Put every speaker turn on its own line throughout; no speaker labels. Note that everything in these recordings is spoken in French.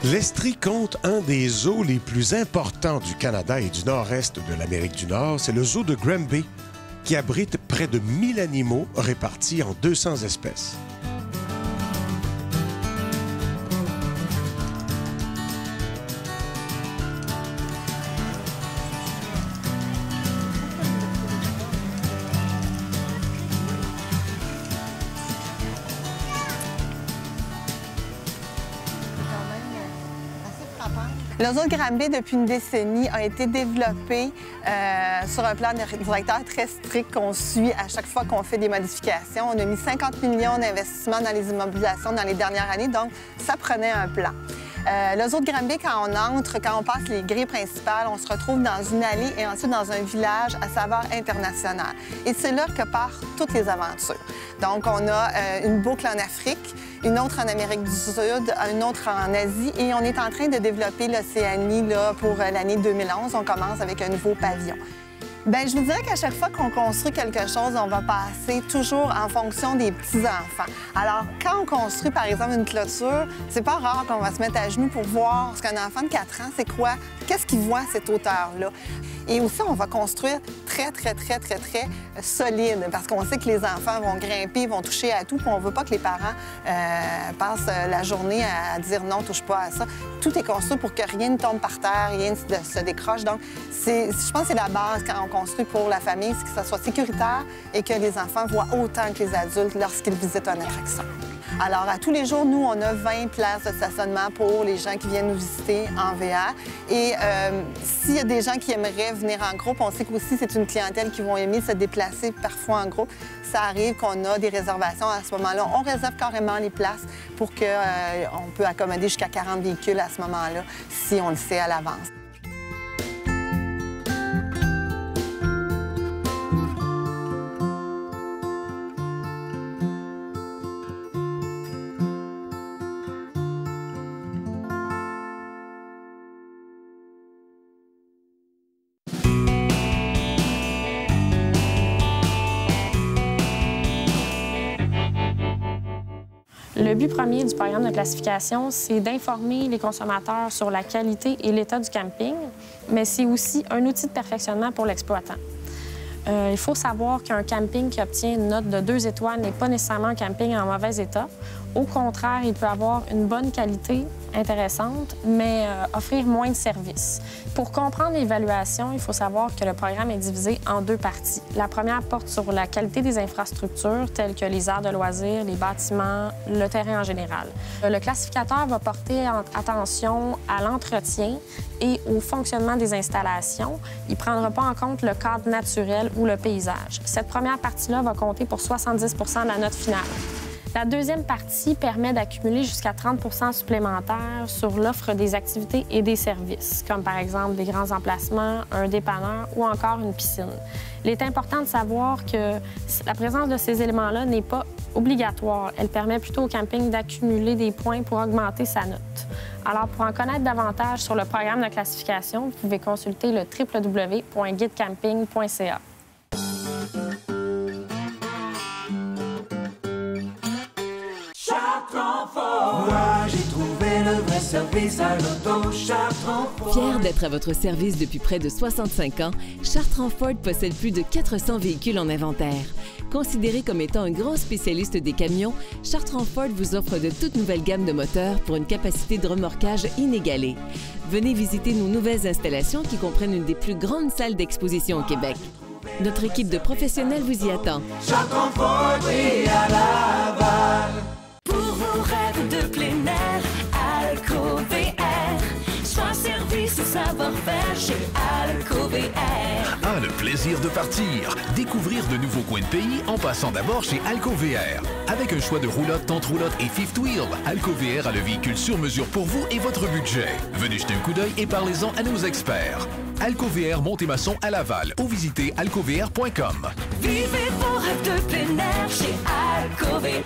L'Estrie compte un des zoos les plus importants du Canada et du nord-est de l'Amérique du Nord. C'est le zoo de Granby, qui abrite près de 1000 animaux répartis en 200 espèces.
Le zoo de Granby, depuis une décennie, a été développé sur un plan directeur très strict qu'on suit à chaque fois qu'on fait des modifications. On a mis 50 millions d'investissements dans les immobilisations dans les dernières années, donc ça prenait un plan. Le zoo de Granby, quand on entre, quand on passe les grilles principales, on se retrouve dans une allée et ensuite dans un village à saveur internationale. Et c'est là que partent toutes les aventures. Donc, on a une boucle en Afrique, une autre en Amérique du Sud, une autre en Asie, et on est en train de développer l'Océanie pour l'année 2011. On commence avec un nouveau pavillon. Bien, je vous dirais qu'à chaque fois qu'on construit quelque chose, on va passer toujours en fonction des petits-enfants. Alors, quand on construit, par exemple, une clôture, c'est pas rare qu'on va se mettre à genoux pour voir ce qu'un enfant de 4 ans, c'est quoi, qu'est-ce qu'il voit à cette hauteur-là. Et aussi, on va construire très solide, parce qu'on sait que les enfants vont grimper, vont toucher à tout, puis on veut pas que les parents passent la journée à dire non, touche pas à ça. Tout est construit pour que rien ne tombe par terre, rien ne se décroche. Donc, je pense que c'est la base quand on construit pour la famille, c'est que ça soit sécuritaire et que les enfants voient autant que les adultes lorsqu'ils visitent une attraction. Alors, à tous les jours, nous, on a 20 places de stationnement pour les gens qui viennent nous visiter en VR. Et s'il y a des gens qui aimeraient venir en groupe, on sait qu'aussi c'est une clientèle qui vont aimer se déplacer parfois en groupe. Ça arrive qu'on a des réservations à ce moment-là. On réserve carrément les places pour qu'on peut accommoder jusqu'à 40 véhicules à ce moment-là, si on le sait à l'avance.
Le but premier du programme de classification, c'est d'informer les consommateurs sur la qualité et l'état du camping, mais c'est aussi un outil de perfectionnement pour l'exploitant. Il faut savoir qu'un camping qui obtient une note de 2 étoiles n'est pas nécessairement un camping en mauvais état. Au contraire, il peut avoir une bonne qualité, intéressante, mais offrir moins de services. Pour comprendre l'évaluation, il faut savoir que le programme est divisé en 2 parties. La première porte sur la qualité des infrastructures, telles que les aires de loisirs, les bâtiments, le terrain en général. Le classificateur va porter attention à l'entretien et au fonctionnement des installations. Il ne prendra pas en compte le cadre naturel ou le paysage. Cette première partie-là va compter pour 70 % de la note finale. La deuxième partie permet d'accumuler jusqu'à 30 % supplémentaires sur l'offre des activités et des services, comme par exemple des grands emplacements, un dépanneur ou encore une piscine. Il est important de savoir que la présence de ces éléments-là n'est pas obligatoire. Elle permet plutôt au camping d'accumuler des points pour augmenter sa note. Alors, pour en connaître davantage sur le programme de classification, vous pouvez consulter le www.guidecamping.ca.
Fier d'être à votre service depuis près de 65 ans, Chartrand Ford possède plus de 400 véhicules en inventaire. Considéré comme étant un grand spécialiste des camions, Chartrand Ford vous offre de toute nouvelle gamme de moteurs pour une capacité de remorquage inégalée. Venez visiter nos nouvelles installations qui comprennent une des plus grandes salles d'exposition au Québec. Notre équipe de professionnels vous y attend.
Chartrand Ford et à Laval.
Pour vos rêves de plein air, AlcoVR. Soins, service et savoir-faire chez AlcoVR.
Ah, le plaisir de partir! Découvrir de nouveaux coins de pays en passant d'abord chez AlcoVR. Avec un choix de roulotte, tente roulotte et fifth wheel, AlcoVR a le véhicule sur mesure pour vous et votre budget. Venez jeter un coup d'œil et parlez-en à nos experts. AlcoVR Montémasson à Laval ou visitez alcovr.com.
Vivez vos rêves de plein air chez AlcoVR.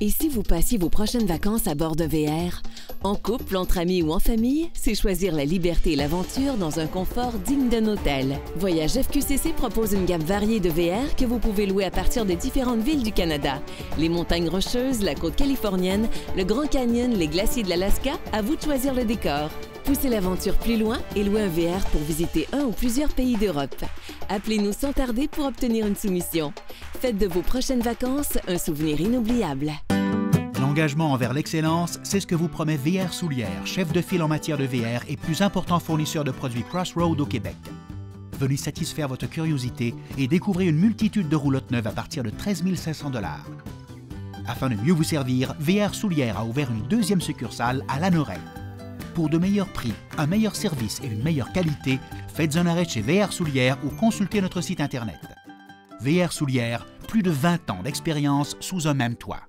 Et si vous passiez vos prochaines vacances à bord de VR? En couple, entre amis ou en famille, c'est choisir la liberté et l'aventure dans un confort digne d'un hôtel. Voyage FQCC propose une gamme variée de VR que vous pouvez louer à partir des différentes villes du Canada. Les montagnes rocheuses, la côte californienne, le Grand Canyon, les glaciers de l'Alaska, à vous de choisir le décor. Poussez l'aventure plus loin et louez un VR pour visiter un ou plusieurs pays d'Europe. Appelez-nous sans tarder pour obtenir une soumission. Faites de vos prochaines vacances un souvenir inoubliable.
L'engagement envers l'excellence, c'est ce que vous promet VR Soulière, chef de file en matière de VR et plus important fournisseur de produits Crossroad au Québec. Venez satisfaire votre curiosité et découvrez une multitude de roulottes neuves à partir de 13 500 $. Afin de mieux vous servir, VR Soulière a ouvert une deuxième succursale à Lanoraie. Pour de meilleurs prix, un meilleur service et une meilleure qualité, faites un arrêt chez VR Soulière ou consultez notre site Internet. VR Soulière, plus de 20 ans d'expérience sous un même toit.